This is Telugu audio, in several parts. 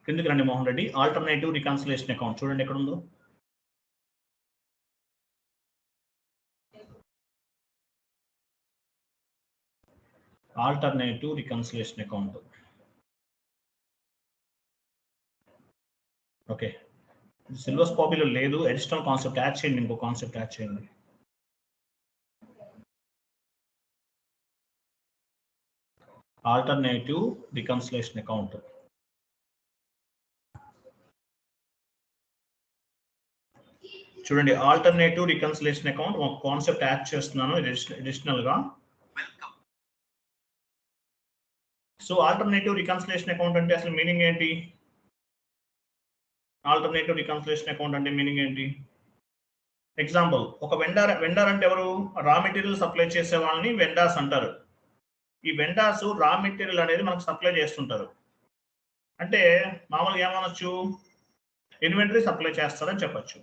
కిందకి రండి Mohan Reddy. Alternative reconciliation account చూడండి ఎక్కడ ఉందో. Alternative reconciliation account. Okay, syllabus కాపీలో లేదు. అడిషనల్ కాన్సెప్ట్ యాడ్ చేయండి, ఇంకో కాన్సెప్ట్ యాడ్ చేయండి. Alternative reconciliation account. చూడండి, ఆల్టర్నేటివ్ రికన్సిలేషన్ అకౌంట్ ఒక కాన్సెప్ట్ యాడ్ చేస్తున్నాను అడిషనల్ గా. సో ఆల్టర్నేటివ్ రికన్సిలేషన్ అకౌంట్ అంటే అసలు మీనింగ్ ఏంటి? ఆల్టర్నేటివ్ రికన్సిలేషన్ అకౌంట్ అంటే మీనింగ్ ఏంటి? ఎగ్జాంపుల్, ఒక వెండర్ అంటే ఎవరు? రా మెటీరియల్ సప్లై చేసే వాళ్ళని వెండర్స్ అంటారు. ఈ వెండర్స్ రా మెటీరియల్ అనేది మనకు సప్లై చేస్తుంటారు. అంటే మామూలుగా ఏమనొచ్చు, ఇన్వెంటరీ సప్లై చేస్తారని చెప్పొచ్చు.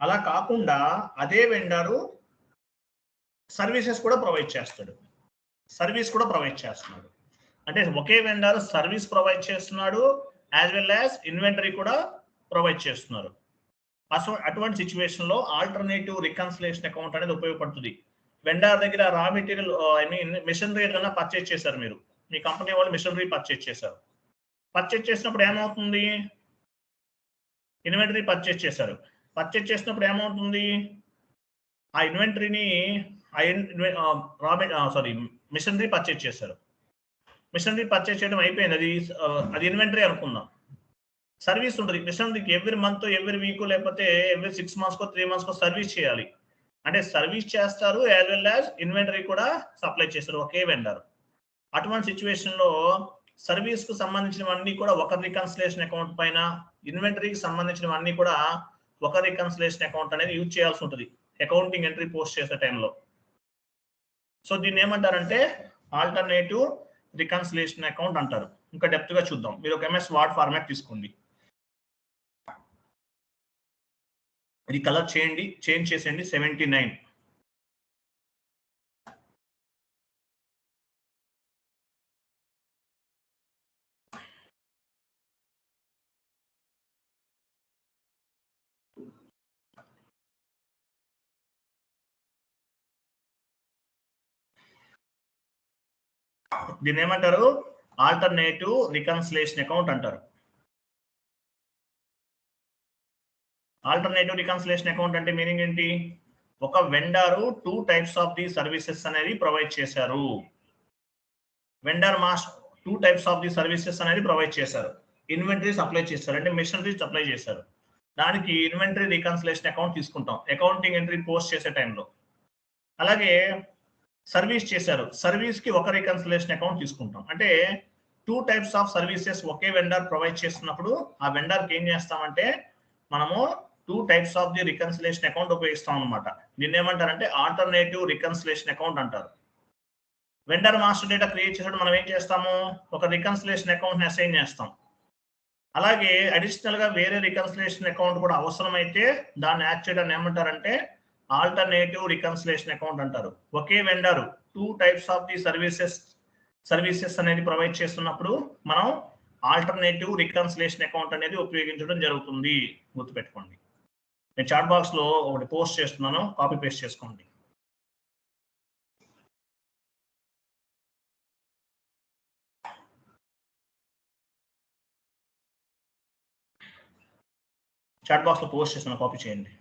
అలా కాకుండా అదే వెండరు సర్వీసెస్ కూడా ప్రొవైడ్ చేస్తాడు. సర్వీస్ కూడా ప్రొవైడ్ చేస్తున్నాడు. అంటే ఒకే వెండర్ సర్వీస్ ప్రొవైడ్ చేస్తున్నాడు, యాజ్ వెల్ యాజ్ ఇన్వెంటరీ కూడా ప్రొవైడ్ చేస్తున్నారు. అటువంటి సిచ్యువేషన్ లో ఆల్టర్నేటివ్ రికన్సిలేషన్ అకౌంట్ అనేది ఉపయోగపడుతుంది. వెండర్ దగ్గర రా మెటీరియల్ మిషనరీ ఏదైనా పర్చేజ్ చేశారు, మీరు మీ కంపెనీ వాళ్ళు మిషనరీ పర్చేజ్ చేశారు. పర్చేజ్ చేసినప్పుడు ఏమవుతుంది? ఇన్వెంటరీ పర్చేజ్ చేశారు. పర్చేజ్ చేసినప్పుడు ఏమవుతుంది? ఆ ఇన్వెంటరీని మిషనరీ పర్చేజ్ చేశారు. మిషనరీ పర్చేజ్ చేయడం అయిపోయింది, అది ఇన్వెంటరీ అనుకుందాం. సర్వీస్ ఉంటుంది మిషనరీకి. ఎవ్రీ మంత్, ఎవ్రీ వీక్, లేకపోతే ఎవ్రీ 6 months 3 months సర్వీస్ చేయాలి. అంటే సర్వీస్ చేస్తారు, యాజ్ వెల్ యాజ్ ఇన్వెంటరీ కూడా సప్లై చేస్తారు ఒకే వెండర్. అటువంటి సిచ్యువేషన్ లో సర్వీస్ కు సంబంధించినవన్నీ కూడా ఒక రికన్సిలేషన్ అకౌంట్ పైన, ఇన్వెంటరీకి సంబంధించినవన్నీ కూడా ఒక రికన్సిలేషన్ అకౌంట్ అనేది యూజ్ చేయాల్సి ఉంటుంది అకౌంటింగ్ ఎంట్రీ పోస్ట్ చేసే టైంలో. సో దీన్ని ఏమంటారంటే ఆల్టర్నేటివ్ రికన్సిలేషన్ అకౌంట్ అంటారు. ఇంకా డెప్త్ గా చూద్దాం. మీరు ఒక MS వర్డ్ ఫార్మాట్ తీసుకోండి. ఇది కలర్ చేంజ్ చేసేయండి 79. దీన్ని ఏమంటారు? ఆల్టర్నేటివ్ రికన్సిలేషన్ అకౌంట్ అంటారు. ఆల్టర్నేటివ్ రికన్సిలేషన్ అకౌంట్ అంటే మీనింగ్ ఏంటి? ఒక vendor 2 types of the services అనేది ప్రొవైడ్ చేశారు. Vendor 2 types of the services అనేది ప్రొవైడ్ చేశారు. ఇన్వెంటరీ సప్లై చేశారు, అంటే మిషనరీ సప్లై చేశారు. దానికి ఇన్వెంటరీ రికన్సిలేషన్ అకౌంట్ తీసుకుంటాం అకౌంటింగ్ ఎంట్రీ పోస్ట్ చేసే టైంలో. అలాగే సర్వీస్ చేశారు, సర్వీస్ కి ఒక రికన్సిలేషన్ అకౌంట్ తీసుకుంటాం. అంటే 2 types of services okay vendor provide చేస్తున్నప్పుడు ఆ వెండర్కి ఏం చేస్తామంటే మనము 2 types of the reconciliation account ఉపయోగిస్తాం అనమాట. దీన్ని ఏమంటారంటే ఆల్టర్నేటివ్ రికన్సిలేషన్ అకౌంట్ అంటారు. వెండర్ మాస్టర్ డేటా క్రియేట్ చేసినప్పుడు మనం ఏం చేస్తాము? ఒక రికన్సిలేషన్ అకౌంట్ అసైన్ చేస్తాం. అలాగే అడిషనల్ గా వేరే రికన్సిలేషన్ అకౌంట్ కూడా అవసరమైతే దాన్ని యాడ్ చేయడాన్ని ఏమంటారంటే ఆల్టర్నేటివ్ రికన్సిలేషన్ అకౌంట్ అంటారు. ఒకే vendor 2 types of the services అనేది ప్రొవైడ్ చేస్తున్నప్పుడు మనం ఆల్టర్నేటివ్ రికన్సిలేషన్ అకౌంట్ అనేది ఉపయోగించడం జరుగుతుంది. గుర్తుపెట్టుకోండి. నేను చాట్ బాక్స్ లో ఒకటి పోస్ట్ చేస్తున్నాను, కాపీ పేస్ట్ చేసుకోండి. చాట్ బాక్స్ లో పోస్ట్ చేస్తున్నాను, కాపీ చేయండి.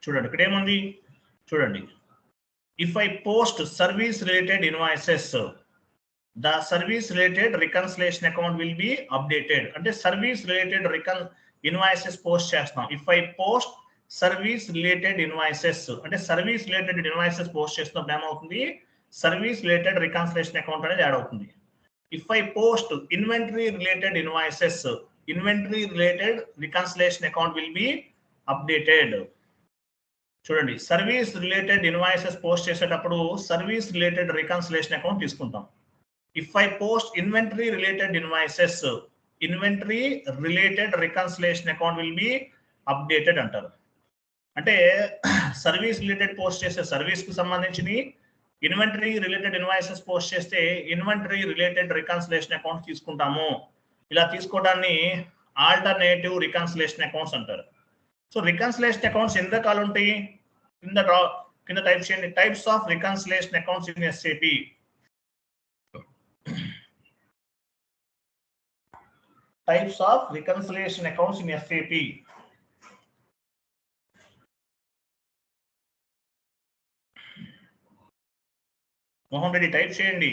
చూడండి ఇక్కడ ఏముంది చూడండి. If I post service related invoices, the service related reconciliation account will be updated. అంటే సర్వీస్ రిలేటెడ్ ఇన్వాయిసెస్ పోస్ట్ చేస్తున్నాం. If I post service related invoices అంటే సర్వీస్ రిలేటెడ్ ఇన్వాయిసెస్ పోస్ట్ చేస్తున్నప్పుడు ఏమవుతుంది? సర్వీస్ రిలేటెడ్ రికన్సిలేషన్ అకౌంట్ అనేది యాడ్ అవుతుంది. If I post inventory related invoices, inventory related reconciliation account will be updated. చూడండి, సర్వీస్ రిలేటెడ్ ఇన్వాయిసెస్ పోస్ట్ చేసేటప్పుడు సర్వీస్ రిలేటెడ్ రికన్సిలేషన్ అకౌంట్ తీసుకుంటాం. If I post inventory related invoices, inventory related reconciliation account will be updated అంటారు. అంటే సర్వీస్ రిలేటెడ్ పోస్ట్ చేసే సర్వీస్ కు సంబంధించి ఇన్వెంటరీ రిలేటెడ్ ఇన్వాయిసెస్ పోస్ట్ చేస్తే ఇన్వెంటరీ రిలేటెడ్ రికన్సిలేషన్ అకౌంట్ తీసుకుంటాము. ఇలా తీసుకోవడాన్ని ఆల్టర్నేటివ్ రికన్సిలేషన్ అకౌంట్స్ అంటారు. సో రికన్సిలేషన్ అకౌంట్స్ ఎన్ని రకాలు ఉంటాయి? కింద టైప్ చేయండి. Types of reconciliation accounts in SAP. Types of reconciliation accounts in SAP. Mohan Reddy type చేయండి.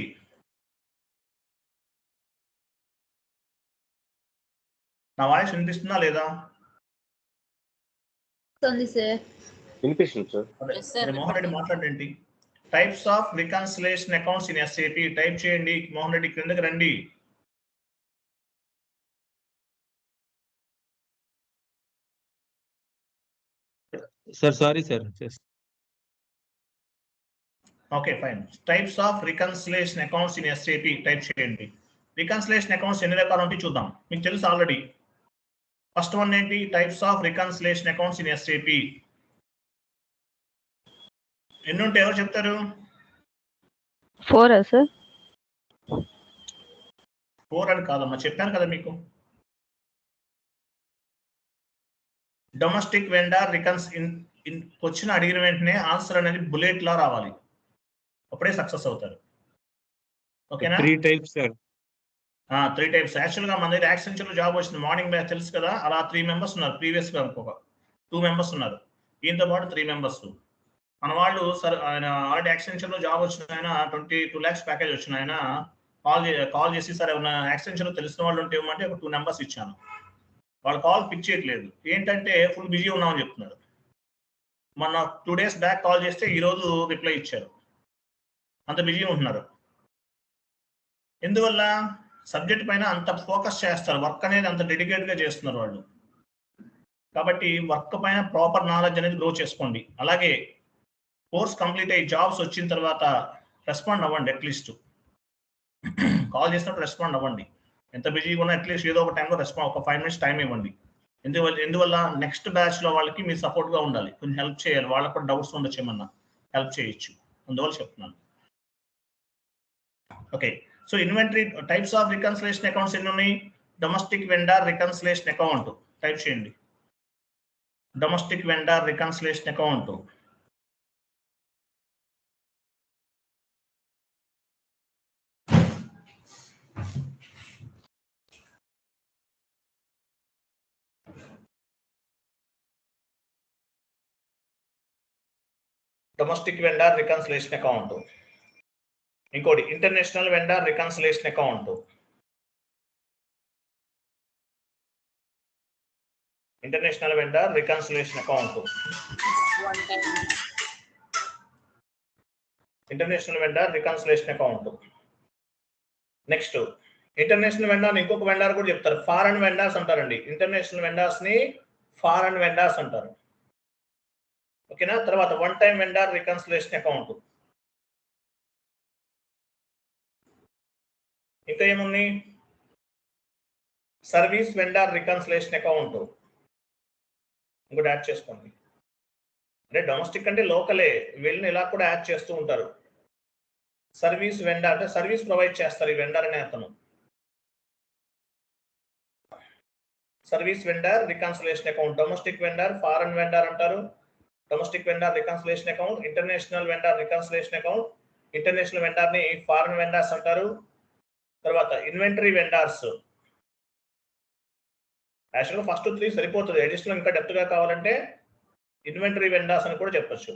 నా వాయిస్ వినిపిస్తుందా లేదా? వినిపిస్తుంది సార్. మోహన్ రెడ్డి మాట్లాడండి. Types of reconciliation accounts in SAP type చేయండి. మోహన్ రెడ్డి క్రిందకి రండి. Sir sorry sir. Okay fine. Types of reconciliation accounts in SAP type చేయండి. రికన్సిలేషన్ అకౌంట్స్ ఎన్ని రకాలు ఉంటాయి చూద్దాం. మీకు తెలుసు ఆల్రెడీ. ఫస్ట్ వన్ ఏంటి? Types of reconciliation accounts in SAP. ఎన్ని ఉంటాయి ఎవరు చెప్తారు? 4 సార్. 4 అని కాదమ్మా, చెప్పాను కదా మీకు. డొమెస్టిక్ వెండర్ క్వశ్చన్ అడిగిన వెంటనే ఆన్సర్ అనేది బుల్లెట్ లా రావాలి, అప్పుడే సక్సెస్ అవుతారు. ఓకేనా? 3 టైప్స్ సార్. 3 టైప్స్. యాక్చువల్ గా మన దగ్గర యాక్సెంచర్ లో జాబ్ వచ్చింది, మార్నింగ్ బ్యాచ్ తెలుసు కదా, అలా 3 మెంబర్స్ ఉన్నారు. ప్రీవియస్ గా ఇంకొక 2 మెంబర్స్ ఉన్నారు, దీంతో పాటు 3 మెంబర్స్. మన వాళ్ళు సార్ ఆయన ఆల్రెడీ యాక్సెంచర్ లో జాబ్ వచ్చిన ఆయన 22 lakhs ప్యాకేజ్ వచ్చిన ఆయన కాల్ చేసి సార్ ఏమన్నా యాక్సెంచర్ లో తెలిసిన వాళ్ళు ఉంటే ఇవ్వమంటే ఒక 2 numbers ఇచ్చాను. వాళ్ళు కాల్ పిక్ చేయట్లేదు, ఏంటంటే ఫుల్ బిజీ ఉన్నామని చెప్తున్నారు. మొన్న 2 days బ్యాక్ కాల్ చేస్తే ఈ రోజు రిప్లై ఇచ్చారు, అంత బిజీ ఉంటున్నారు. ఎందువల్ల? సబ్జెక్ట్ పైన అంత ఫోకస్ చేస్తారు, వర్క్ అనేది అంత డెడికేట్ గా చేస్తున్నారు వాళ్ళు. కాబట్టి వర్క్ పైన ప్రాపర్ నాలెడ్జ్ అనేది గ్రో చేసుకోండి. అలాగే కోర్స్ కంప్లీట్ అయ్యి జాబ్స్ వచ్చిన తర్వాత రెస్పాండ్ అవ్వండి. అట్లీస్ట్ కాల్ చేసినప్పుడు రెస్పాండ్ అవ్వండి. ఎంత బిజీగా ఉన్నా అట్లీస్ట్ ఏదో ఒక టైంలో రెస్పాండ్, ఒక 5 minutes టైం ఇవ్వండి. ఎందువల్ల నెక్స్ట్ బ్యాచ్ లో వాళ్ళకి మీరు సపోర్ట్ గా ఉండాలి, కొంచెం హెల్ప్ చేయాలి. వాళ్ళకు కూడా డౌట్స్ ఉండొచ్చు, ఏమన్నా హెల్ప్ చేయొచ్చు, అందువల్ల చెప్తున్నాను. Okay, so inventory types of reconciliation accounts ఎన్ని ఉన్నాయి? Domestic vendor reconciliation account type చేయండి. Domestic vendor reconciliation account. Domestic vendor reconciliation account. ఇంకోటి international vendor reconciliation account. International vendor reconciliation account. International vendor reconciliation account. Next international vendor ఇంకొక వెండర్ కూడా చెప్తారు, ఫారెన్ వెండర్స్ అంటారండి. ఇంటర్నేషనల్ వెండర్స్ ని ఫారెన్ వెండర్స్ అంటారు. ఓకేనా? తర్వాత one time vendor reconciliation account. ఇంకా ఏముంది? Service vendor reconciliation account. ఇంకోటి యాడ్ చేసుకోండి. అంటే డొమెస్టిక్ అంటే లోకలే, వీళ్ళని ఇలా కూడా యాడ్ చేస్తూ ఉంటారు. సర్వీస్ వెండర్ అంటే సర్వీస్ ప్రొవైడ్ చేస్తారు ఈ వెండర్ అనే అతను. Service vendor reconciliation account. Domestic vendor, foreign vendor అంటారు. Domestic vendor reconciliation account, international vendor reconciliation account. International vendor ని ఫారెన్ వెండర్స్ అంటారు. తర్వాత ఇన్వెంటరీ వెండర్స్. యాక్చువల్గా ఫస్ట్ 3 సరిపోతుంది, అడిషనల్ ఇంకా డెప్త్ గా కావాలంటే ఇన్వెంటరీ వెండర్స్ అని కూడా చెప్పొచ్చు.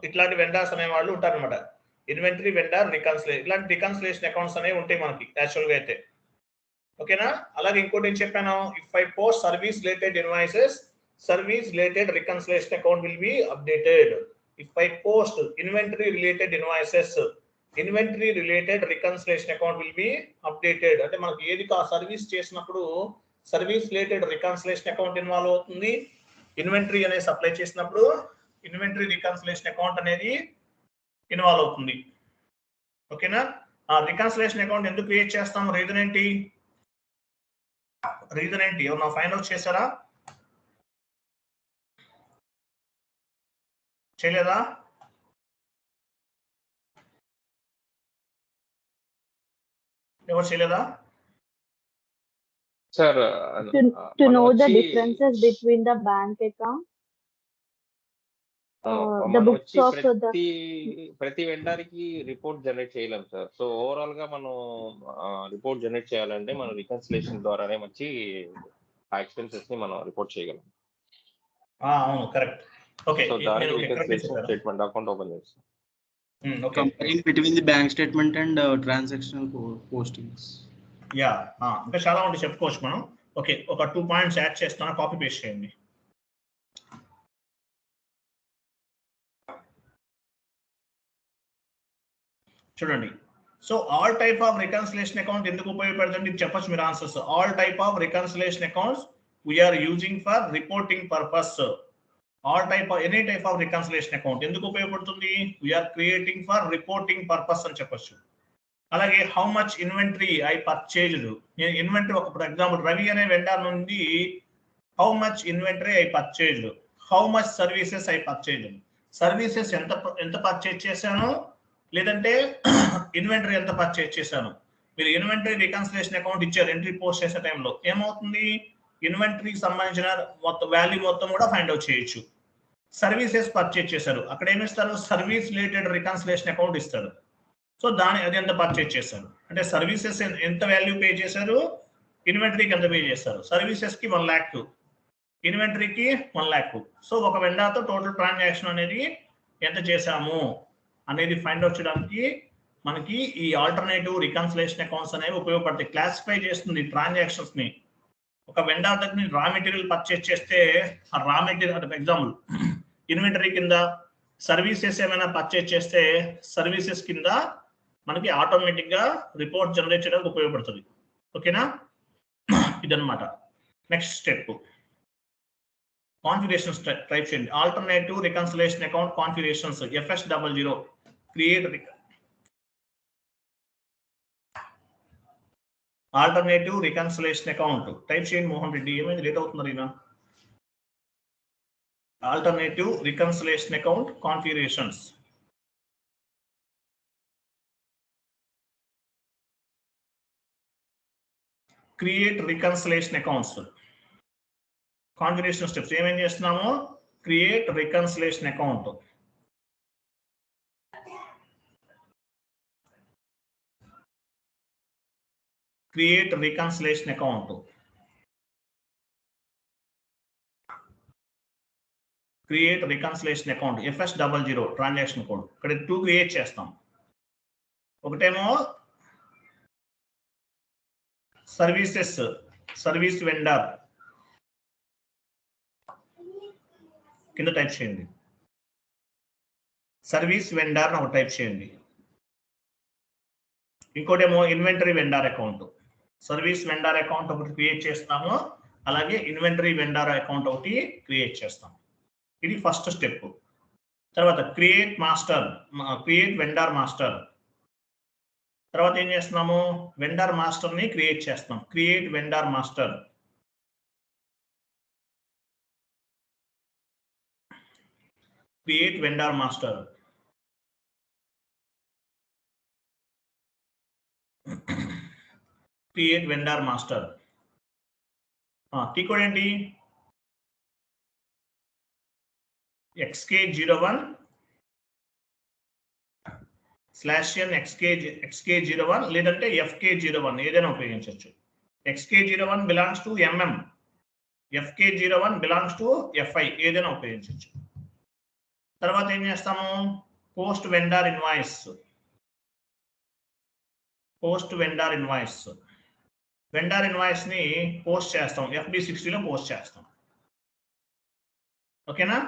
ఇట్లాంటి వెండర్స్ అనే వాళ్ళు ఉంటారు అనమాట. ఇన్వెంటరీ వెండర్ రికన్సిలేషన్, ఇలాంటి రికన్సిలేషన్ అకౌంట్స్ అనేవి ఉంటాయి మనకి యాక్చువల్ గా అయితే. ఓకేనా? అలాగే ఇంకోటి ఏం చెప్పాను, if I post service related invoices, service related reconciliation account will be updated. If I post inventory related invoices, inventory related reconciliation account will be updated. అంటే మనకి ఏది సర్వీస్ చేసినప్పుడు service related reconciliation account involve అవుతుంది. ఇన్వెంటరీ అనేది సప్లై చేసినప్పుడు ఇన్వెంటరీ రికన్సిలేషన్ అకౌంట్ అనేది ఇన్వాల్వ్ అవుతుంది. ఓకేనా? రికన్సిలేషన్ అకౌంట్ ఎందుకు క్రియేట్ చేస్తాం? రీజన్ ఏంటి? ఎవరు ఫైండ్ అవుట్ చేశారా? చేయలేదా? ఎవరు చేయలేదా? Sir To know the differences between the bank account, the మనం books వచ్చి of the ప్రతి వెండర్ కి రిపోర్ట్ జనరేట్ చేయలేం సార్. సో ఓవరాల్ గా మనం రిపోర్ట్ జనరేట్ చేయాలంటే మనం రికన్సిలేషన్ ద్వారానే వచ్చి ఆ ఎక్స్పెన్సెస్ ని మనం రిపోర్ట్ చేయగలం. అవును, కరెక్ట్. ఓకే, సో దానికి రికన్సిలేషన్ స్టేట్మెంట్ అకౌంట్ ఓపెన్ చేస్తాం. Comparing between the bank statement and transactional postings. Yeah, ఇంకా చాలా ఉంటాయి చెప్పుకోవచ్చు మనం. ఓకే, ఒక 2 పాయింట్స్ యాడ్ చేస్తాను, కాపీ పేస్ట్ చేయండి. చూడండి. So all type of reconciliation account ఎందుకు ఉపయోగపడుతుంది చెప్పచ్చు మీరు answers. All type of reconciliation accounts we're using for reporting purpose. All type of any type of reconciliation account ఎందుకు ఉపయోగపడుతుంది? We're creating for reporting purpose అని చెప్పొచ్చు. అలాగే how much inventory I purchased. నేను ఇన్వెంటరీ ఫర్ ఎగ్జాంపుల్ రవి అనే వెండర్ నుండి how much inventory I purchased, how much services I purchased. Services ఎంత పర్చేజ్ చేశాను, లేదంటే ఇన్వెంటరీ ఎంత పర్చేజ్ చేశాను. మీరు ఇన్వెంటరీ రికన్సిలేషన్ అకౌంట్ ఇచ్చారు ఎంట్రీ పోస్ట్ చేసే టైంలో ఏమవుతుంది? ఇన్వెంటరీకి సంబంధించిన మొత్తం వాల్యూ మొత్తం కూడా ఫైండ్ అవుట్ చేయొచ్చు. సర్వీసెస్ పర్చేజ్ చేశారు, అక్కడ ఏమిస్తారు? సర్వీస్ రిలేటెడ్ రికన్సిలేషన్ అకౌంట్ ఇస్తారు. సో అది ఎంత పర్చేజ్ చేశారు అంటే సర్వీసెస్ ఎంత వాల్యూ పే చేశారు, ఇన్వెంటరీకి ఎంత పే చేశారు. సర్వీసెస్ కి 1 lakh, ఇన్వెంటరీకి 1 lakh. సో ఒక వెండర్తో టోటల్ ట్రాన్సాక్షన్ అనేది ఎంత చేశాము అనేది ఫైండ్ అవుట్ చేయడానికి మనకి ఈ ఆల్టర్నేటివ్ రికన్సిలేషన్ అకౌంట్స్ అనేవి ఉపయోగపడతాయి. క్లాసిఫై చేస్తుంది ట్రాన్సాక్షన్స్ ని. ఒక వెండర్ దగ్గర రా మెటీరియల్ పర్చేజ్ చేస్తే ఆ రా మెటీరియల్ ఎగ్జాంపుల్ ఇన్వెంటరీ కింద, సర్వీసెస్ ఏమైనా పర్చేజ్ చేస్తే సర్వీసెస్ కింద మనకి ఆటోమేటిక్ గా రిపోర్ట్ జనరేట్ చేయడానికి ఉపయోగపడుతుంది. ఓకేనా? ఇదన్నమాట. నెక్స్ట్ స్టెప్ కాన్ఫిగరేషన్స్ టైప్ చేయండి. Alternative reconciliation account configurations FS00 create alternative reconciliation account type చేయండి. మోహన్ రెడ్డి ఏమైంది లేట్ అవుతున్నారు ఈయన? Alternative reconciliation account configurations. Create reconciliation accounts configuration steps ఏమేం చేస్తున్నాము? Create reconciliation account, create reconciliation account, create reconciliation account FS00 transaction code. ఇక్కడ 2 క్రియేట్ చేస్తాం. ఒకటేమో సర్వీసెస్, సర్వీస్ వెండర్ కింద టైప్ చేయండి. సర్వీస్ వెండర్ ఒక టైప్ చేయండి. ఇంకోటేమో inventory vendor account. Service vendor account ఒకటి క్రియేట్ చేస్తాము, అలాగే ఇన్వెంటరీ వెండర్ అకౌంట్ ఒకటి క్రియేట్ చేస్తాం. ఇది ఫస్ట్ స్టెప్. తర్వాత create master, create vendor master. తర్వాత ఏం చేస్తున్నాము? వెండర్ మాస్టర్ ని క్రియేట్ చేస్తాం. Create vendor master. Create vendor master. Create vendor master. Key code ఏంటి? XK01/n XK01 లేదంటే FK01 ఏదైనా ఉపయోగించవచ్చు. XK01 belongs to MM, FK01 belongs to FI ఏదైనా ఉపయోగించవచ్చు. తర్వాత ఏం చేస్తాము? Post vendor invoice. Post vendor invoice. Vendor invoice ని పోస్ట్ చేస్తాం, FB60లో పోస్ట్ చేస్తాం. ఓకేనా?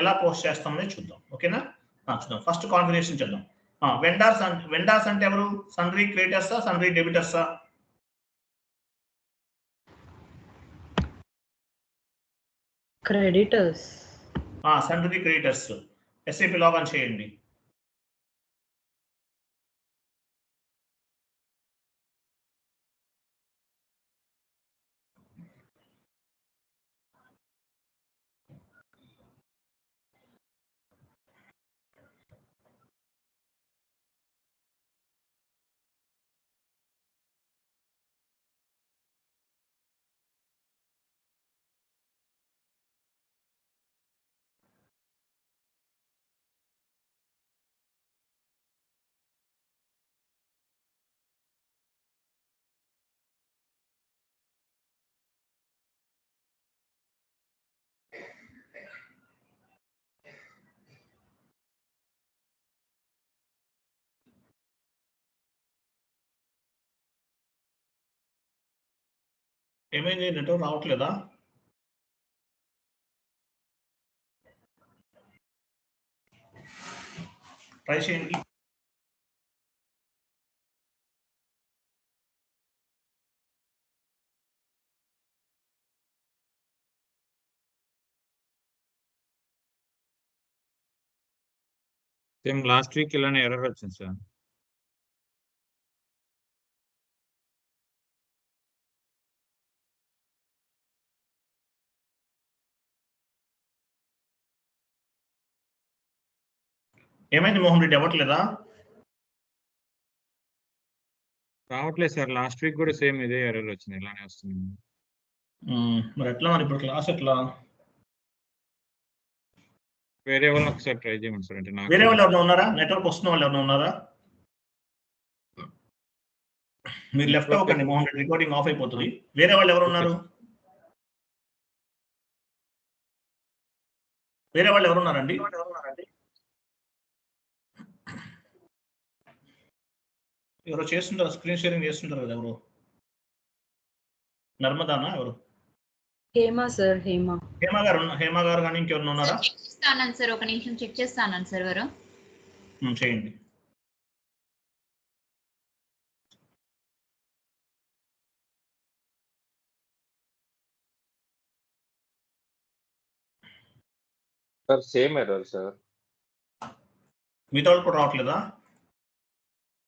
ఎలా పోస్ట్ చేస్తామని చూద్దాం. ఓకేనా? చూద్దాం. ఫస్ట్ కాన్ఫిగరేషన్ చేద్దాం. వెండర్స్ అంటే ఎవరు? సన్రీ క్రెడిటర్సా, సన్రీ డెబిటర్సా? creditors. సన్రీ క్రెడిటర్స్. SAP లాగిన్ చేయండి. ఏమైంది నెట్వర్క్ రావట్లేదా? ట్రై చేయండి. సేమ్ లాస్ట్ వీక్ ఇలానే ఎర్రర్ వచ్చింది సార్. ఏమైంది మోహన్ రెడ్డి అవ్వట్లేదా? రావట్లేదు సార్, లాస్ట్ వీక్ కూడా సేమ్ ఇదే ఎర్రర్ వచ్చింది, ఇలానే వస్తుంది. మరి ఎట్లా మరి ఇప్పుడు క్లాస్ ఎట్లా? వేరే వాళ్ళని ఒకసారి ట్రై చేయమండి సార్. అంటే నాకు వేరే వాళ్ళు ఎవరైనా ఉన్నారా? నెట్వర్క్ వస్తున్న వాళ్ళు ఎవరైనా ఉన్నారా? మీరు లెఫ్ట్ అవ్వకండి మోహన్ రెడ్డి, రికార్డింగ్ ఆఫ్ అయిపోతుంది. వేరే వాళ్ళు ఎవరు ఉన్నారు? వేరే వాళ్ళు ఎవరు ఉన్నారండి? ఎవరో చేస్తుంటారు, స్క్రీన్ షేరింగ్ చేస్తుంటారు కదా ఎవరు? నర్మదానా ఎవరు? హేమ సార్, హేమ గారు కానీ ఇంకెవరు ఉన్నారా? చెక్ చేస్తాను సార్, ఒక నిమిషం చెక్ చేస్తాను సార్. ఎవరు చేయండి. Sir same error sir. మీతో వాళ్ళు కూడా రావట్లేదా?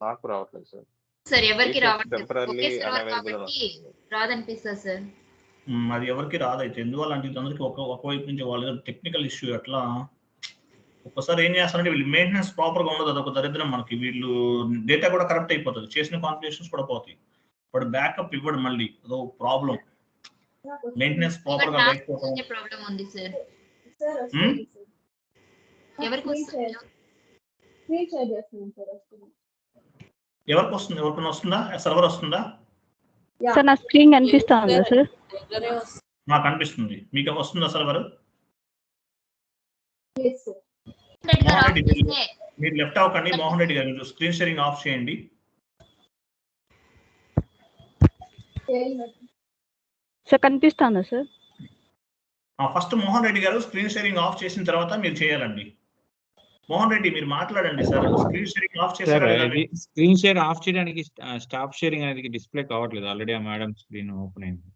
నాకు రావట్లేదు సార్. సార్ ఎవరికి రావట్లేదు, టెంపరరీ ఒకే సర్వర్ unavailable కాబట్టి రాదనిపిస్తుంది సార్. అది ఎవరికి రాదైతే, ఎందువల్ల అంటే అందరికి ఒకవైపు నుంచి వాళ్ళ టెక్నికల్ ఇష్యూ. అట్లా ఒక్కసారి ఏం చేస్తారంటే వీళ్ళు మెయింటెనెన్స్ ప్రాపర్ గా ఉండదు, అదొక దరిద్రం మనకి. వీళ్ళు డేటా కూడా కరెక్ట్ అయిపోతుంది, చేసిన కాన్ఫిగరేషన్స్ కూడా పోతాయి, బట్ బ్యాకప్ ఇవ్వడం మళ్ళీ అదో ప్రాబ్లం. మెయింటెనెన్స్ ప్రాపర్ గా లేకపోవడం ప్రాబ్లం ఉంది సార్. ఎవరికి ఎవరికైనా వస్తుందా? సర్వర్ వస్తుందా? సార్ నా స్క్రీన్ కనిపిస్తుందా సార్? నాకు అనిపిస్తుంది. మీకు వస్తుందా సర్వర్? మీరు లెఫ్ట్ అవ్వకండి మోహన్ రెడ్డి గారు, స్క్రీన్ షేరింగ్ ఆఫ్ చేయండి. సార్ కనిపిస్తుందా సార్? ఫస్ట్ మోహన్ రెడ్డి గారు స్క్రీన్ షేరింగ్ ఆఫ్ చేసిన తర్వాత మీరు చేయాలండి. మోహన్ రెడ్డి మీరు మాట్లాడండి sir. Screen sharing of sir చేశారు. ఇది స్క్రీన్ షేర్ ఆఫ్ చేయడానికి స్టాప్ షేరింగ్ అనేది డిస్ప్లే కావట్లేదు. ఆల్రెడీ ఆ మేడం స్క్రీన్ ఓపెన్ అయింది.